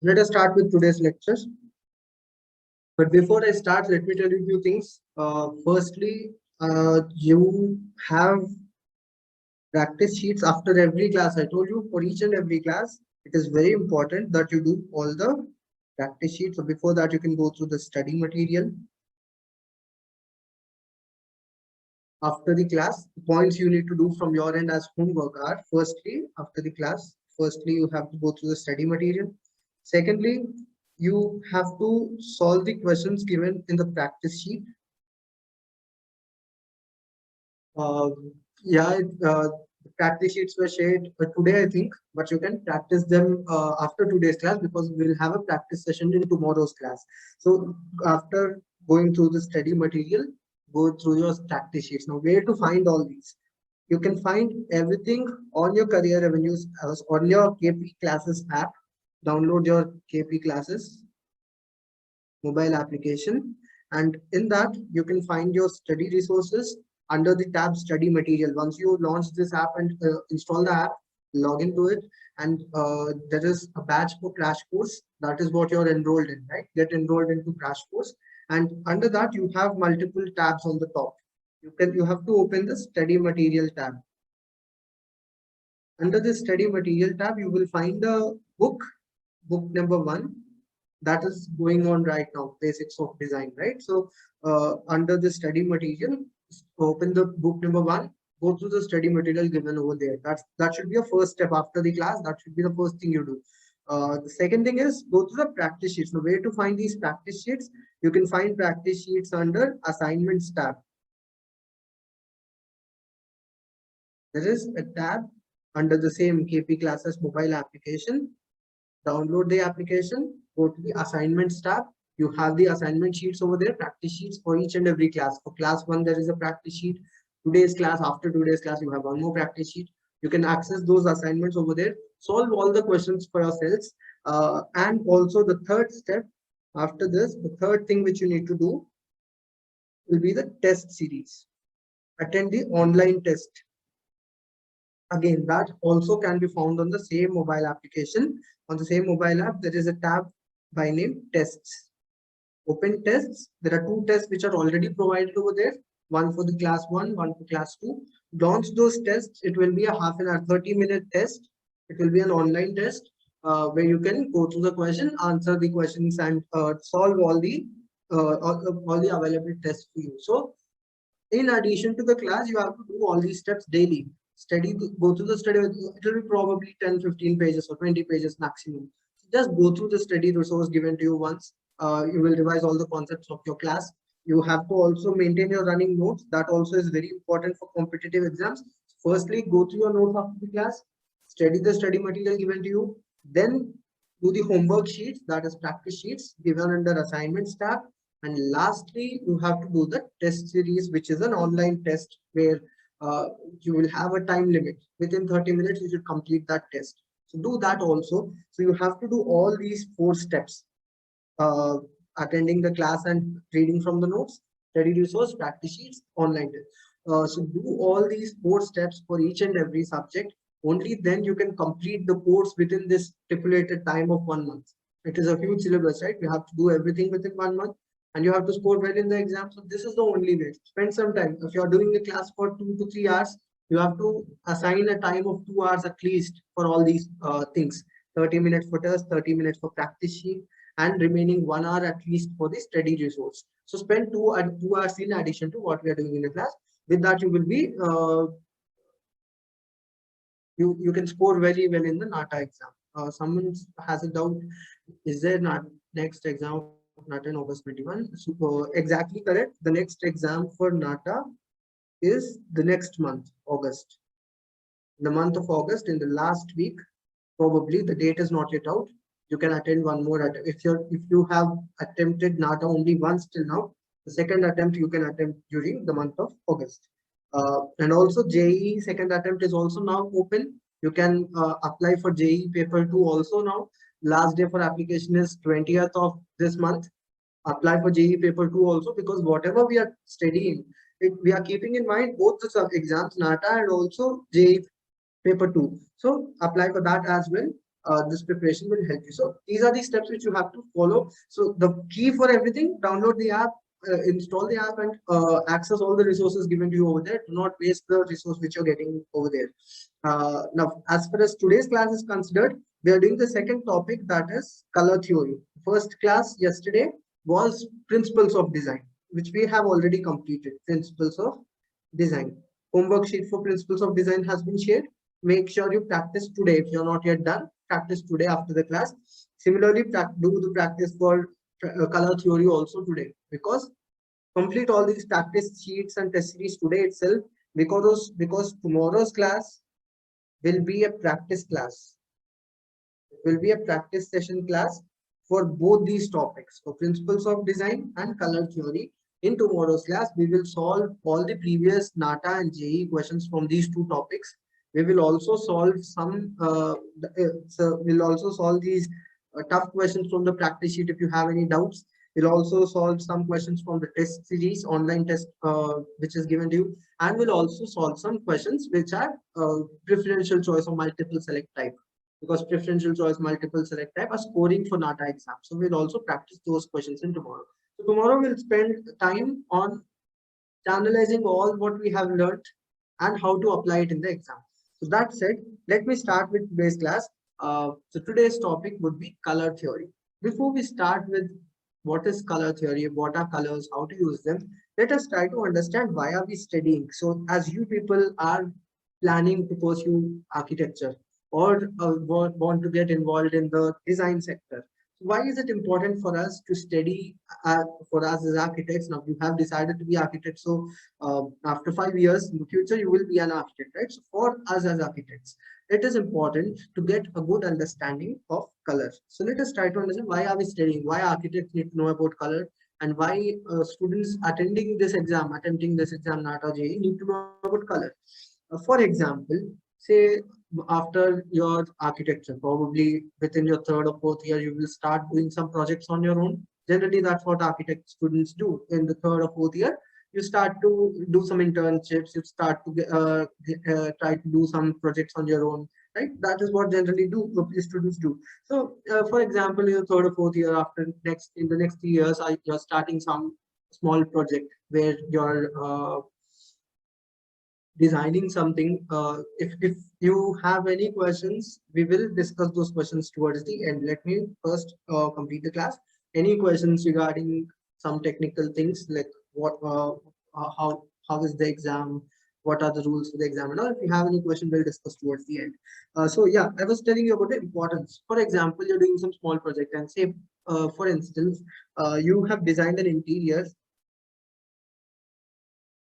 Let us start with today's lectures. But before I start, let me tell you a few things. Firstly, you have practice sheets after every class. I told you for each and every class, it is very important that you do all the practice sheets. So before that, you can go through the study material. After the class, the points you need to do from your end as homework are, firstly, after the class, firstly, you have to go through the study material. Secondly, you have to solve the questions given in the practice sheet. Uh, yeah, the practice sheets were shared today, I think, but you can practice them after today's class because we'll have a practice session in tomorrow's class. So after going through the study material, go through your practice sheets. Now, where to find all these? You can find everything on your career revenues on your KP classes app. Download your KP classes mobile application, and in that you can find your study resources under the tab study material. Once you launch this app and install the app, log into it, and there is a batch for crash course. That is what you're enrolled in, right? Get enrolled into crash course, and under that you have multiple tabs on the top. You have to open the study material tab. Under the study material tab, you will find the book number 1, that is going on right now, basics of design, right? So under the study material, open the book number 1, go through the study material given over there. That should be a first step after the class. That should be the first thing you do. The second thing is go to the practice sheets. So where to find these practice sheets? You can find practice sheets under assignments tab. There is a tab under the same KP classes mobile application. Download the application, go to the assignments tab. You have the assignment sheets over there, practice sheets for each and every class. For class 1, there is a practice sheet. Today's class, after today's class, you have one more practice sheet. You can access those assignments over there, solve all the questions for yourselves. And also the third step after this, the third thing which you need to do will be the test series. Attend the online test. Again, that also can be found on the same mobile application. On the same mobile app, there is a tab by name tests. Open tests. There are 2 tests which are already provided over there. One for the class 1, one for class 2. Launch those tests. It will be a half an hour, 30-minute test. It will be an online test where you can go through the question, answer the questions, and solve all the available tests for you. So in addition to the class, you have to do all these steps daily. Go through the study. It will be probably 10-15 pages or 20 pages maximum. Just go through the study resource given to you once. You will revise all the concepts of your class. You have to also maintain your running notes. That also is very important for competitive exams. Firstly, go through your notes after the class, study the study material given to you, then do the homework sheets, that is practice sheets given under assignments tab. And lastly, you have to do the test series, which is an online test where you will have a time limit. Within 30 minutes, you should complete that test. So do that also. So you have to do all these 4 steps. Attending the class and reading from the notes, study resource, practice sheets, online test. So do all these 4 steps for each and every subject. Only then you can complete the course within this stipulated time of 1 month. It is a huge syllabus, right? You have to do everything within 1 month. And you have to score well in the exam. So this is the only way. Spend some time. If you are doing the class for 2 to 3 hours, you have to assign a time of 2 hours at least for all these things. 30 minutes for test, 30 minutes for practice sheet, and remaining 1 hour at least for the study resource. So spend 2 hours in addition to what we are doing in the class. With that, you will be you can score very well in the NATA exam. Someone has a doubt: is there not next exam of NATA in August 21? So exactly correct. The next exam for NATA is the next month, August. The month of August, in the last week, probably the date is not yet out. You can attend one more attempt. If you have attempted NATA only once till now, the second attempt you can attempt during the month of August. And also JEE second attempt is also now open. You can apply for JEE paper 2 also now. Last day for application is 20th of this month. Apply for JEE paper 2 also, because whatever we are studying, we are keeping in mind both the exams, NATA and also JEE paper 2. So apply for that as well. this preparation will help you. So these are the steps which you have to follow. So the key for everything: download the app, install the app, and access all the resources given to you over there. Do not waste the resource which you're getting over there. Now, as far as today's class is considered, we are doing the second topic, that is color theory. First class yesterday was principles of design, which we have already completed. Principles of design. Homework sheet for principles of design has been shared. Make sure you practice today. If you're not yet done, practice today after the class. Similarly, do the practice for color theory also today, because complete all these practice sheets and test series today itself, because tomorrow's class will be a practice class. It will be a practice session class for both these topics, for principles of design and color theory. In tomorrow's class, we will solve all the previous NATA and JEE questions from these two topics. We will also solve we'll also solve these tough questions from the practice sheet if you have any doubts. We'll also solve some questions from the test series, online test, which is given to you, and we'll also solve some questions which are preferential choice or multiple select type, because preferential choice, multiple select type are scoring for NATA exam. So we'll also practice those questions in tomorrow. So tomorrow we'll spend time on analyzing all what we have learned and how to apply it in the exam. So that said, let me start with today's class. So today's topic would be color theory. Before we start with what is color theory, what are colors, how to use them, let us try to understand why are we studying. So as you people are planning to pursue architecture, or want to get involved in the design sector, why is it important for us to study, for us as architects? Now you have decided to be architects, so after 5 years in the future you will be an architect, right? So for us as architects, it is important to get a good understanding of color. So let us try to understand why are we studying, why architects need to know about color, and why students attempting this exam NATA JEE need to know about color. For example, say after your architecture, probably within your third or fourth year, you will start doing some projects on your own. Generally, that's what architect students do in the third or fourth year. You start to do some internships, you start to try to do some projects on your own, right? That is what generally students do. So for example, in the third or fourth year, in the next 3 years, you're starting some small project where you're designing something. If you have any questions, we will discuss those questions towards the end. Let me first complete the class. Any questions regarding some technical things, like how is the exam, what are the rules for the exam, and all? If you have any question, we'll discuss towards the end. So yeah, I was telling you about the importance. For example, you're doing some small project, and say for instance, you have designed an interior.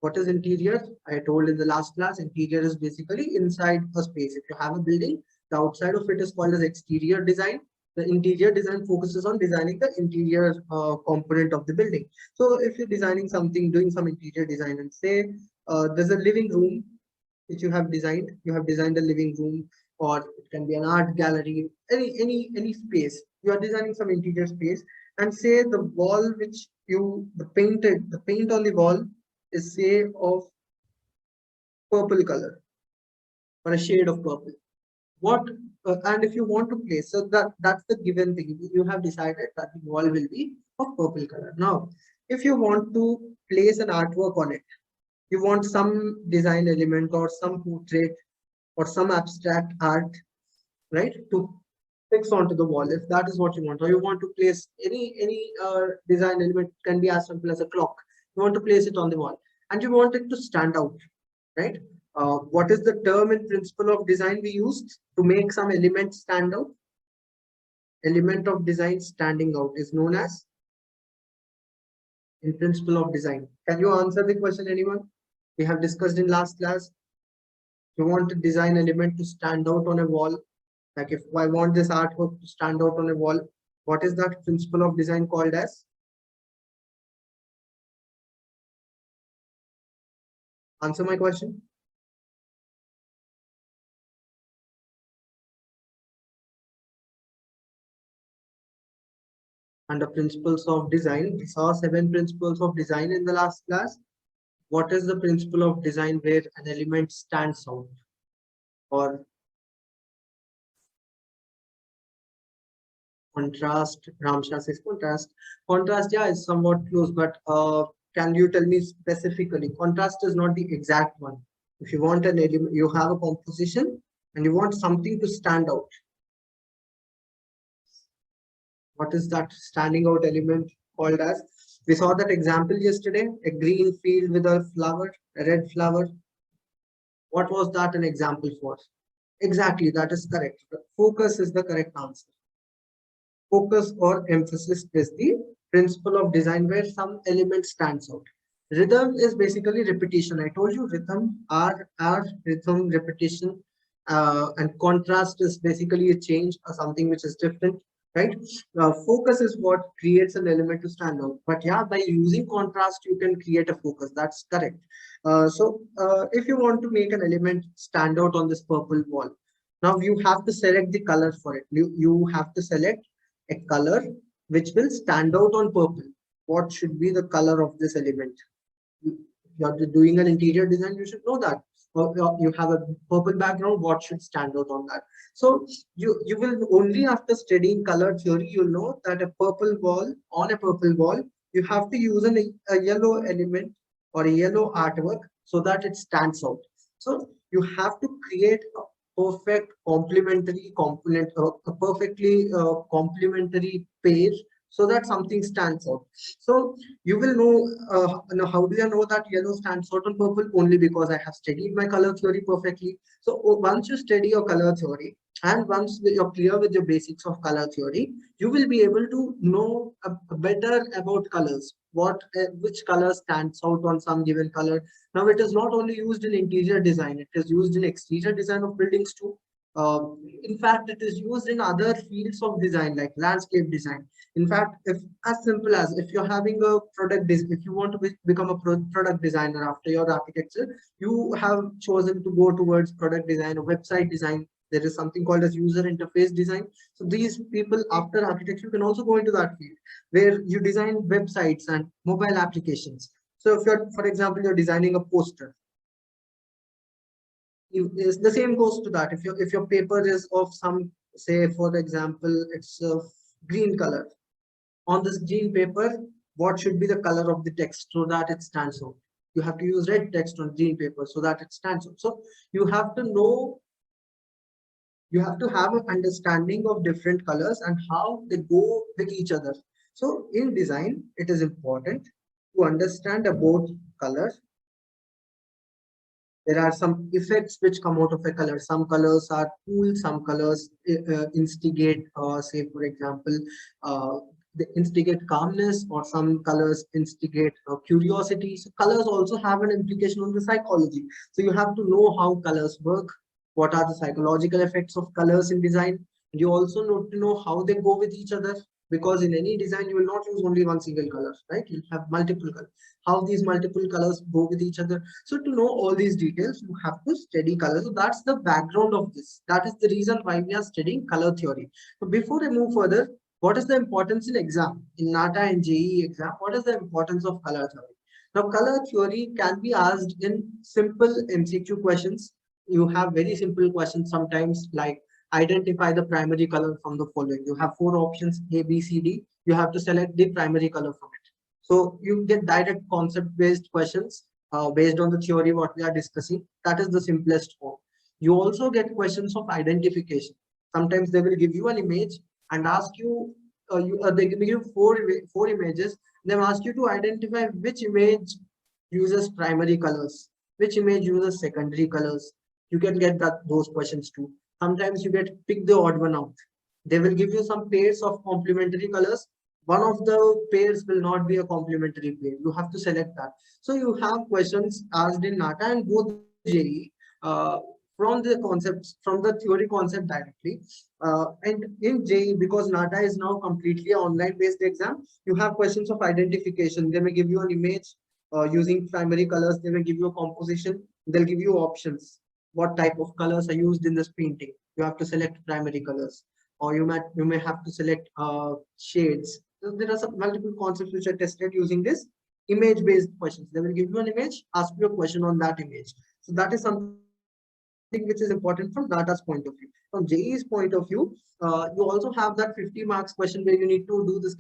What is interior? I told in the last class, interior is basically inside a space. If you have a building, the outside of it is called as exterior design. The interior design focuses on designing the interior component of the building. So if you're designing something, doing some interior design, and say there's a living room which you have designed a living room, or it can be an art gallery, any space. You are designing some interior space, and say the wall which the paint on the wall is, say, of purple color, or a shade of purple. What and if you want to place, so that's the given thing. You have decided that the wall will be of purple color. Now, if you want to place an artwork on it, you want some design element or some portrait or some abstract art, right, to fix onto the wall, if that is what you want, or you want to place any design element, can be as simple as a clock. You want to place it on the wall, and you want it to stand out, right? What is the term in principle of design we used to make some element stand out? Element of design standing out is known as, in principle of design. Can you answer the question, anyone? We have discussed in last class. You want a design element to stand out on a wall. Like if I want this artwork to stand out on a wall, what is that principle of design called as? Answer my question. Under principles of design, we saw 7 principles of design in the last class. What is the principle of design where an element stands out? Or Contrast, Ramsha says contrast. Contrast, yeah, is somewhat close, but can you tell me specifically? Contrast is not the exact one. If you want an element, you have a composition and you want something to stand out. What is that standing out element called as? We saw that example yesterday, a green field with a flower, a red flower. What was that an example for? Exactly, that is correct. Focus is the correct answer. Focus or emphasis is the principle of design where some element stands out. Rhythm is basically repetition. I told you rhythm, R, rhythm, repetition, and contrast is basically a change or something which is different, right? Focus is what creates an element to stand out. But yeah, by using contrast, you can create a focus. That's correct. If you want to make an element stand out on this purple wall, now you have to select the color for it. You have to select a color which will stand out on purple. What should be the color of this element? You're doing an interior design, you should know that. You have a purple background, what should stand out on that? So you will only after studying color theory, you'll know that a purple wall, on a purple wall, you have to use a yellow element or a yellow artwork so that it stands out. So you have to create a perfect complementary component, a perfectly complementary pair so that something stands out. So you will know how do I know that yellow stands out on purple? Only because I have studied my color theory perfectly. So once you study your color theory and once you're clear with your basics of color theory, you will be able to know better about colors. Which color stands out on some given color. Now it is not only used in interior design; it is used in exterior design of buildings too. In fact, it is used in other fields of design like landscape design. In fact, if as simple as if you're having a if you want to become a product designer after your architecture, you have chosen to go towards product design or website design. There is something called as user interface design. So these people after architecture can also go into that field where you design websites and mobile applications. So if you're, for example, you're designing a poster, is the same goes to that. If your paper is of some, say for example, it's a green color, on this green paper, what should be the color of the text so that it stands out? You have to use red text on green paper so that it stands out. So you have to know, you have to have an understanding of different colors and how they go with each other. So in design, it is important to understand about color. There are some effects which come out of a color. Some colors are cool, some colors instigate, say for example, they instigate calmness, or some colors instigate curiosity. So colors also have an implication on the psychology. So you have to know how colors work, what are the psychological effects of colors in design. And you also need to know how they go with each other, because in any design you will not use only one single color, right? You'll have multiple colors. How these multiple colors go with each other. So to know all these details, you have to study color. So that's the background of this. That is the reason why we are studying color theory. So before I move further, what is the importance in exam? In NATA and JEE exam, what is the importance of color theory? Now, color theory can be asked in simple MCQ questions. You have very simple questions sometimes like identify the primary color from the following. You have four options, A, B, C, D. You have to select the primary color from it. So you get direct concept-based questions based on the theory what we are discussing. That is the simplest form. You also get questions of identification. Sometimes they will give you an image and ask you, they give you four images. They ask you to identify which image uses primary colors, which image uses secondary colors. You can get those questions too. Sometimes you get pick the odd one out. They will give you some pairs of complementary colors. One of the pairs will not be a complementary pair. You have to select that. So you have questions asked in NATA and both JEE from the concepts, from the theory concept directly. And in JEE, because NATA is now completely online based exam, you have questions of identification. They may give you an image using primary colors. They may give you a composition. They'll give you options. What type of colors are used in this painting? You have to select primary colors, or you may have to select shades. So there are some multiple concepts which are tested using this image based questions. They will give you an image, ask you a question on that image. So that is something thing which is important from NATA's point of view. From JEE's point of view, you also have that 50 marks question where you need to do this